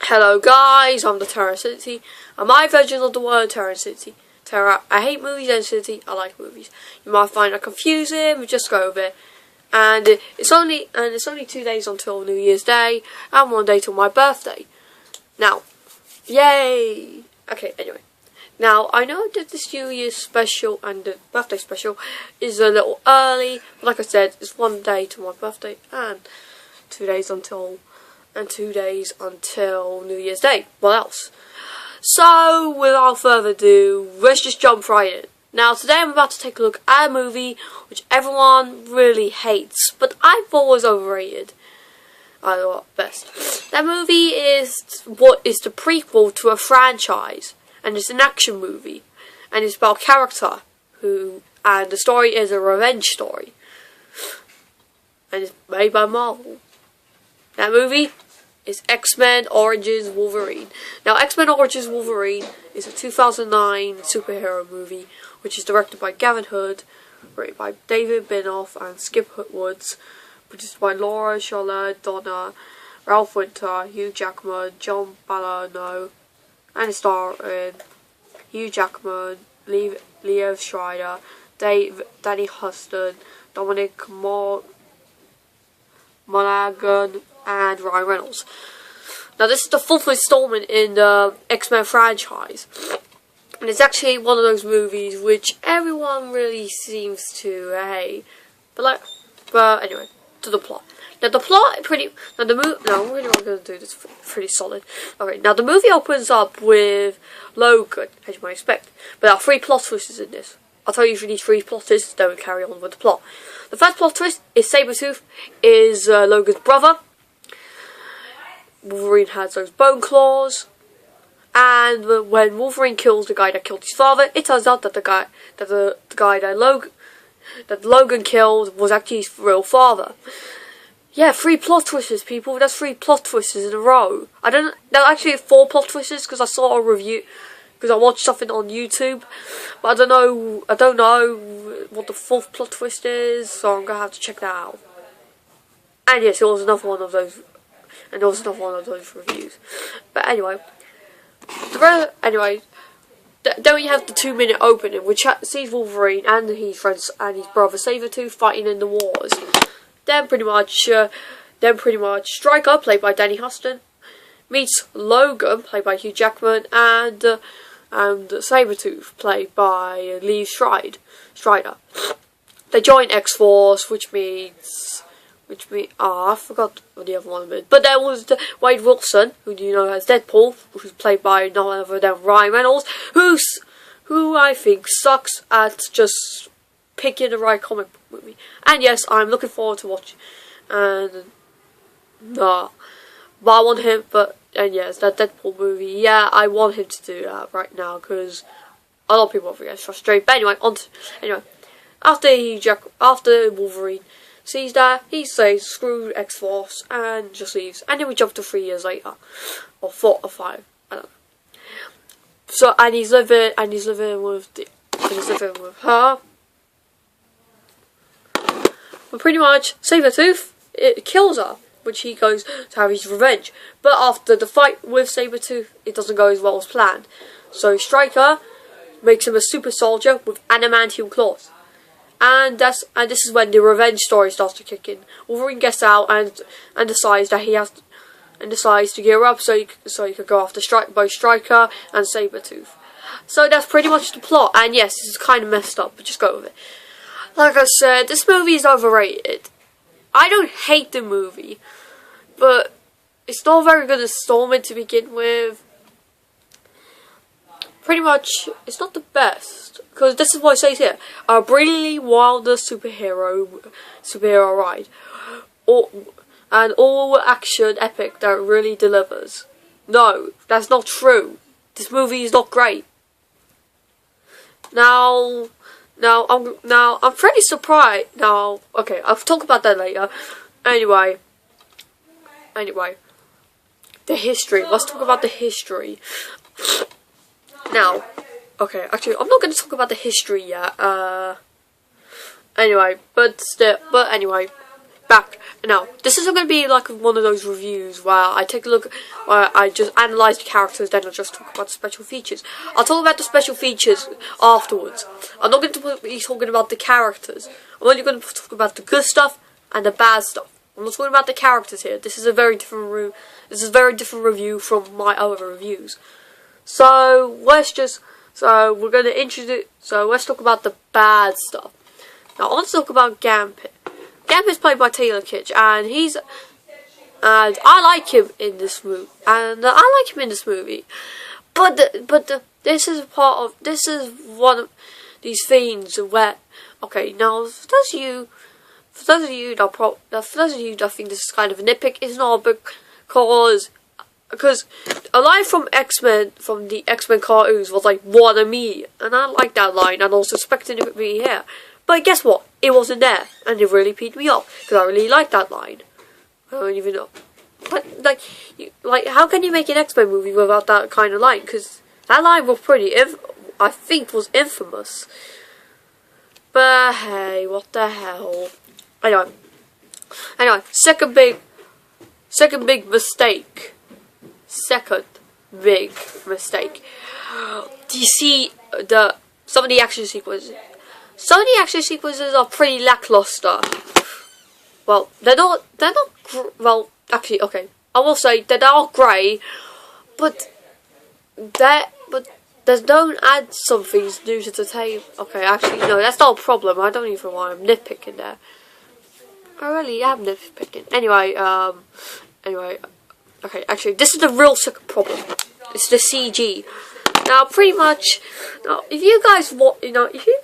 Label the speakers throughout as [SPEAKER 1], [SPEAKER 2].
[SPEAKER 1] Hello guys, I'm the Terror City, and my version of the word Terror City. Terror, I hate movies, and City, I like movies. You might find it confusing, but just go with it. And it's only 2 days until New Year's Day, and 1 day till my birthday. Now, yay! Okay, anyway. Now, I know that this New Year's special and the birthday special is a little early, but like I said, it's 1 day to my birthday and 2 days until New Year's Day. What else? So, without further ado, let's just jump right in. Now, today I'm about to take a look at a movie which everyone really hates, but I thought was overrated. I thought best. That movie is the prequel to a franchise. And it's an action movie, and it's about a character and the story is a revenge story, and it's made by Marvel. That movie is X-Men Origins Wolverine. Now, X-Men Origins Wolverine is a 2009 superhero movie, which is directed by Gavin Hood, written by David Binoff and Skip Woods, produced by Laura Charlotte Donna, Ralph Winter, Hugh Jackman, John Ballano, and starring Hugh Jackman, Liev Schreiber, Danny Huston, Dominic Monaghan, and Ryan Reynolds. Now, this is the 4th installment in the X-Men franchise, and it's actually one of those movies which everyone really seems to hate. But anyway, to the plot. Now the plot I'm really not going to do this pretty solid. Alright, now the movie opens up with Logan, as you might expect. But there are 3 plot twists in this. I'll tell you these 3 plot twists, then we carry on with the plot. The first plot twist is Sabretooth is Logan's brother. Wolverine has those bone claws. And when Wolverine kills the guy that killed his father, it turns out that the guy that Logan killed was actually his real father. Yeah, 3 plot twists, people. That's 3 plot twists in a row. There's actually 4 plot twists because I saw a review, because I watched something on YouTube. But I don't know what the 4th plot twist is, so I'm gonna have to check that out. And yes, it was another one of those, reviews. But anyway, then we have the 2-minute opening, which sees Wolverine and his friends and his brother Sabretooth fighting in the wars. Then pretty much Stryker, played by Danny Huston, meets Logan, played by Hugh Jackman, and Sabretooth, played by Liev Schreiber. They join X-Force, which means I forgot what the other one meant. But there was Wade Wilson, who you know as Deadpool, who's played by none other than Ryan Reynolds, who I think sucks at just picking the right comic book movie. And yes, I'm looking forward to watching. But I want him. And yes, that Deadpool movie. Yeah, I want him to do that right now because a lot of people get frustrated. But anyway, after Wolverine sees that, he says screw X-Force and just leaves. And then we jump to 3 years later, or 4 or 5. I don't know. So he's living with her. But pretty much, Sabretooth, it kills her, which he goes to have his revenge. But after the fight with Sabretooth, it doesn't go as well as planned. So Stryker makes him a super soldier with adamantium claws. And this is when the revenge story starts to kick in. Wolverine gets out and decides that decides to gear up so he could go after both Stryker and Sabretooth. So that's pretty much the plot. And yes, this is kind of messed up, but just go with it. Like I said, this movie is overrated. I don't hate the movie, but it's not a very good installment to begin with. Pretty much, it's not the best, because this is what it says here: a brilliantly wilder superhero ride, an all-action epic that really delivers. No, that's not true. This movie is not great. Now I'm pretty surprised. Now, okay, I'll talk about that later. Anyway, the history. Let's talk about the history. Now, okay, actually, I'm not going to talk about the history yet. Anyway, but anyway, back now. This isn't going to be like one of those reviews where I take a look, where I just analyze the characters, then I'll just talk about the special features. I'll talk about the special features afterwards. I'm not going to be talking about the characters. I'm only going to talk about the good stuff and the bad stuff. I'm not talking about the characters here. This is a very different review from my other reviews. So let's talk about the bad stuff. Now, I want to talk about Gambit. Gambit's played by Taylor Kitsch, and I like him in this movie. But this is one of these themes where, okay, now for those of you that think this is kind of a nitpick, it's not, because a line from X-Men, from the X-Men cartoons, was like, "What a me," and I like that line, and I was expecting it to be here. But guess what? It wasn't there, and it really peed me off, because I really liked that line. I don't even know. But, how can you make an X-Men movie without that kind of line? Because that line was I think was infamous. But hey, what the hell? Anyway, second big mistake. Do you see some of the action sequences? Some of the action sequences are pretty lackluster. Well, they're not. Well, actually, okay. I will say that they are grey, but they don't add some things new to the table. Okay, actually, no, that's not a problem. I don't even want I'm nitpicking there. I really am nitpicking. Anyway, okay, actually, this is the real second problem. It's the CG. Now, pretty much, if you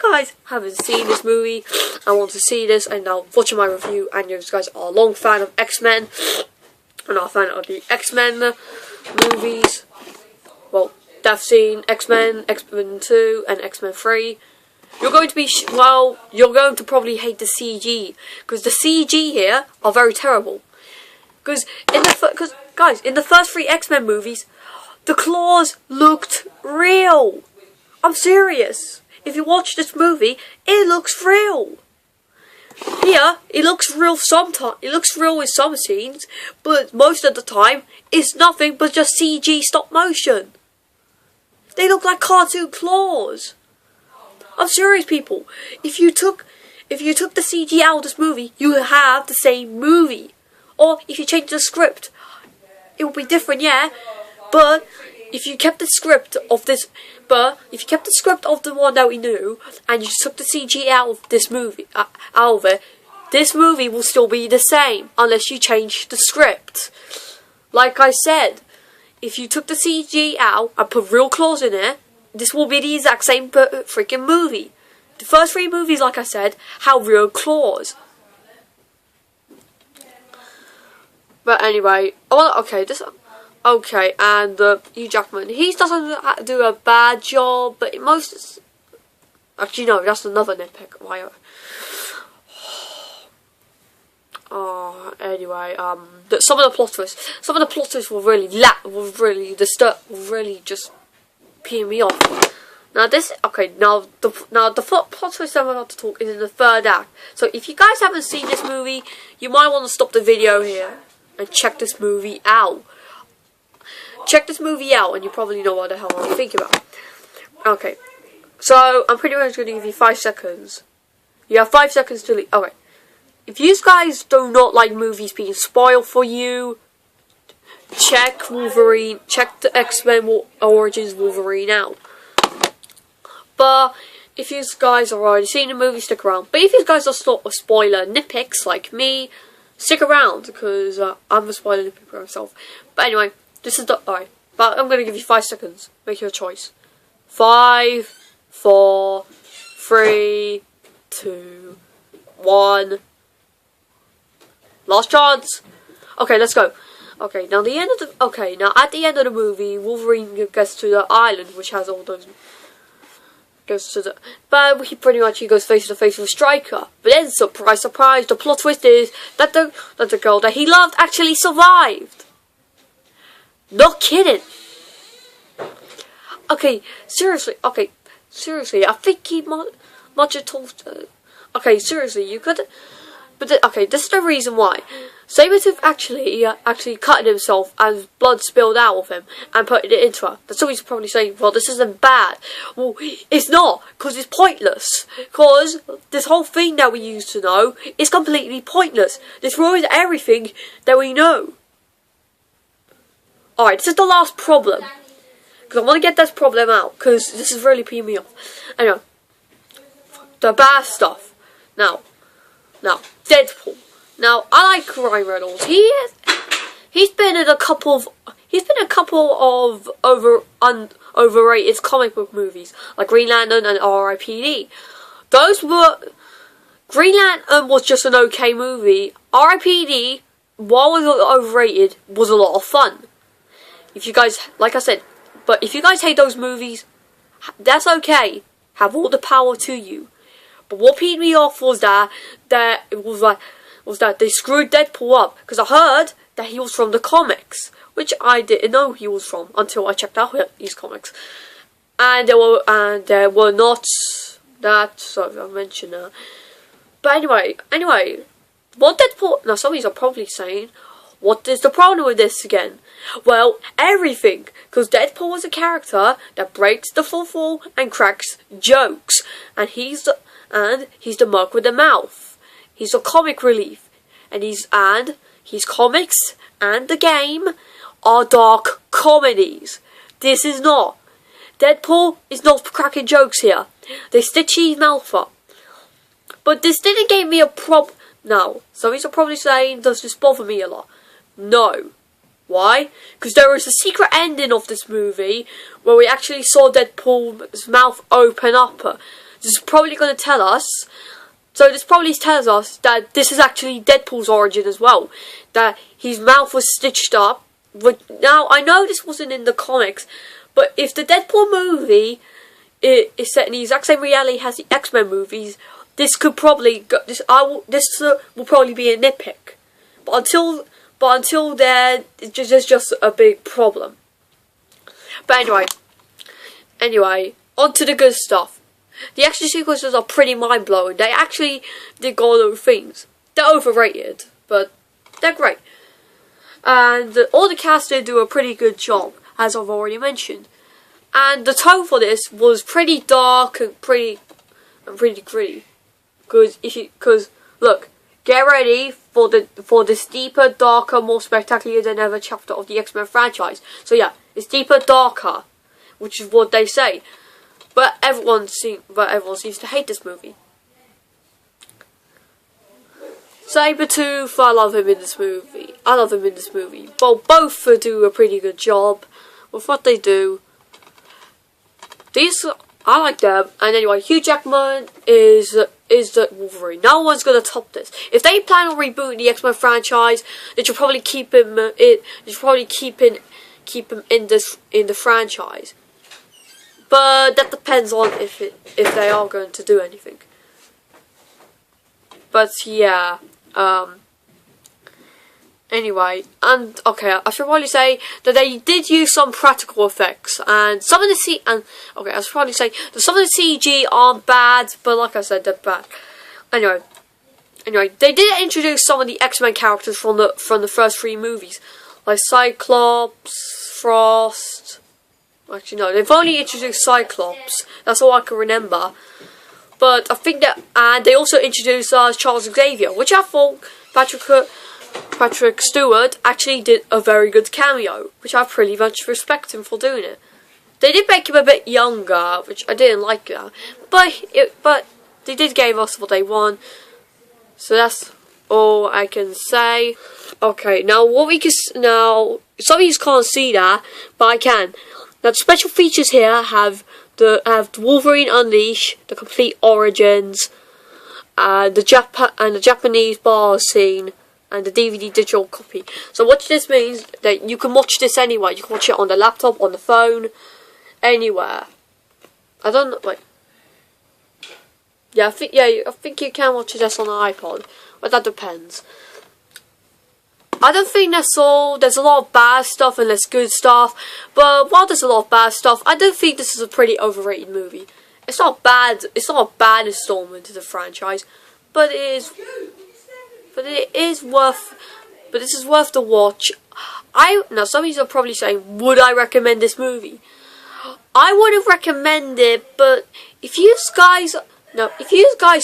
[SPEAKER 1] guys haven't seen this movie and want to see this, and now watching my review, and you guys are a long fan of X-Men, and are a fan of the X-Men movies, well, they've seen X-Men, X-Men 2, and X-Men 3, you're going to probably hate the CG, because the CG here are very terrible. Because guys, in the first 3 X-Men movies, the claws looked real. I'm serious. If you watch this movie, it looks real. Here, it looks real sometimes. It looks real in some scenes, but most of the time, it's nothing but just CG stop motion. They look like cartoon claws. I'm serious, people. If you took the CG out of this movie, you would have the same movie. Or if you change the script, it would be different, yeah. But if you kept the script of the one that we knew, and you took the CG out of this movie, this movie will still be the same unless you change the script. Like I said, if you took the CG out and put real claws in it, this will be the exact same freaking movie. The first 3 movies, like I said, have real claws. But anyway, and Hugh Jackman, he doesn't do a bad job, but actually no, that's another nitpick. Why? Anyway, some of the plot twists will really just pee me off. Now the plot twist I'm about to talk is in the 3rd act. So if you guys haven't seen this movie, you might want to stop the video here and check this movie out. Check this movie out, and you probably know what the hell I'm thinking about. Okay, so I'm pretty much going to give you 5 seconds. You have 5 seconds to leave. Okay, if you guys do not like movies being spoiled for you, check Wolverine. Check the X-Men Origins Wolverine out. But if you guys have already seen the movie, stick around. But if you guys are sort of spoiler nitpicks like me, stick around, because I'm a spoiler nitpicker myself. But anyway. Alright, but I'm going to give you 5 seconds. Make your choice. 5, 4, 3, 2, 1. Last chance. Okay, let's go. Okay, now at the end of the movie, Wolverine gets to the island, which has all those. But he goes face to face with Stryker. But then, surprise, surprise, the plot twist is that the girl that he loved actually survived. Not kidding. Okay, seriously. I think he must have told. Okay, seriously, you could. But okay, this is the reason why. Sabretooth actually cut himself and blood spilled out of him and put it into her. That's always probably saying, well, this isn't bad. Well, it's not, because it's pointless. Because this whole thing that we used to know is completely pointless. This ruins everything that we know. Alright, this is the last problem. Because I want to get this problem out, because this is really peeing me off. Anyway, the bad stuff. Now, Deadpool. Now, I like Ryan Reynolds. He's been in a couple of overrated comic book movies, like Green Lantern and R.I.P.D. Green Lantern was just an okay movie. R.I.P.D., while it was overrated, was a lot of fun. If you guys, like I said, but if you guys hate those movies, that's okay. Have all the power to you. But what peed me off was that they screwed Deadpool up, because I heard that he was from the comics, which I didn't know he was from until I checked out these comics, and they were not that. Sorry, I mentioned that. But anyway, what Deadpool? Now, some of you are probably saying, what is the problem with this again? Well, everything, because Deadpool was a character that breaks the fourth wall and cracks jokes, and he's the mug with the mouth. He's a comic relief, and his comics and the game are dark comedies. This is not. Deadpool is not cracking jokes here. They stitch his mouth up. But this didn't give me a problem. Now, some of you are probably saying, does this bother me a lot? No. Why? Because there is a secret ending of this movie where we actually saw Deadpool's mouth open up. This is probably going to tell us. So this probably tells us that this is actually Deadpool's origin as well. That his mouth was stitched up. But now, I know this wasn't in the comics, but if the Deadpool movie is set in the exact same reality as the X-Men movies, this could probably go, this will probably be a nitpick. But until then, there's just a big problem. But anyway, on to the good stuff. The action sequences are pretty mind-blowing. They actually did go those things. They're overrated, but they're great. And all the cast did do a pretty good job, as I've already mentioned. And the tone for this was pretty dark and pretty gritty. Because look, get ready for this deeper, darker, more spectacular than ever chapter of the X-Men franchise. So yeah, it's deeper, darker, which is what they say. But everyone seems to hate this movie. Sabretooth, I love him in this movie. Well, both do a pretty good job with what they do. I like them. And anyway, Hugh Jackman is the Wolverine. No one's gonna top this. If they plan on rebooting the X-Men franchise, they should probably keep him. They should probably keep him in the franchise. But that depends on if they are going to do anything. But yeah. Anyway, and okay, I should probably say that they did use some practical effects, and some of the I should probably say that some of the CG aren't bad, but like I said, they're bad. Anyway, they did introduce some of the X-Men characters from the first 3 movies, like Cyclops, Frost. Actually, no, they've only introduced Cyclops. That's all I can remember. But I think that, and they also introduced Charles Xavier, which I thought Patrick Stewart actually did a very good cameo, which I pretty much respect him for doing it. They did make him a bit younger, which I didn't like that, but they did give us what they want. So that's all I can say. Okay, now some of you can't see that, but I can. Now the special features here have the Wolverine Unleash, the complete origins, the Japanese bar scene, and the DVD digital copy. So what this means that you can watch this anywhere. You can watch it on the laptop, on the phone, anywhere. I don't know. Wait. Yeah, I think you can watch this on an iPod, but that depends. I don't think that's all. There's a lot of bad stuff and there's good stuff. But while there's a lot of bad stuff, I don't think this is a pretty overrated movie. It's not bad. It's not a bad installment to the franchise, but it is. But it is worth. But this is worth the watch. Now some of you are probably saying, would I recommend this movie? I wouldn't recommend it, but if you guys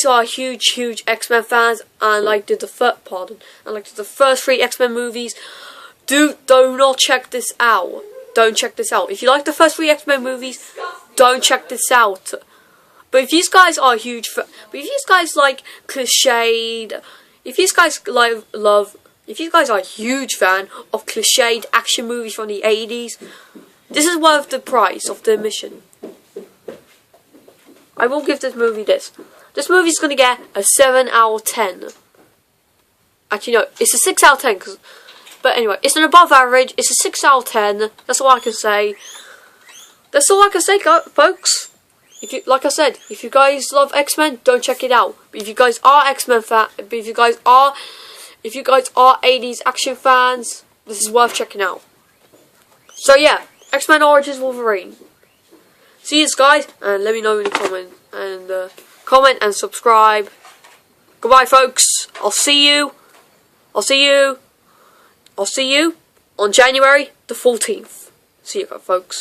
[SPEAKER 1] are huge X-Men fans and like the first 3 X-Men movies, do not check this out. Don't check this out. If you like the first 3 X-Men movies, don't check this out. But if you guys are if you guys like cliched, if you guys if you guys are a huge fan of cliched action movies from the 80s, this is worth the price of the admission. I will give this movie this. This movie is going to get a 7 out of 10. Actually, no, it's a 6 out of 10. But anyway, it's an above average. It's a 6 out of 10. That's all I can say. That's all I can say, folks. Like I said, if you guys love X-Men, don't check it out. But if you guys are X-Men fans, if you guys are 80s action fans, this is worth checking out. So yeah, X-Men Origins Wolverine. See you guys, and let me know in the comment and subscribe. Goodbye, folks. I'll see you on January the 14th. See you, folks.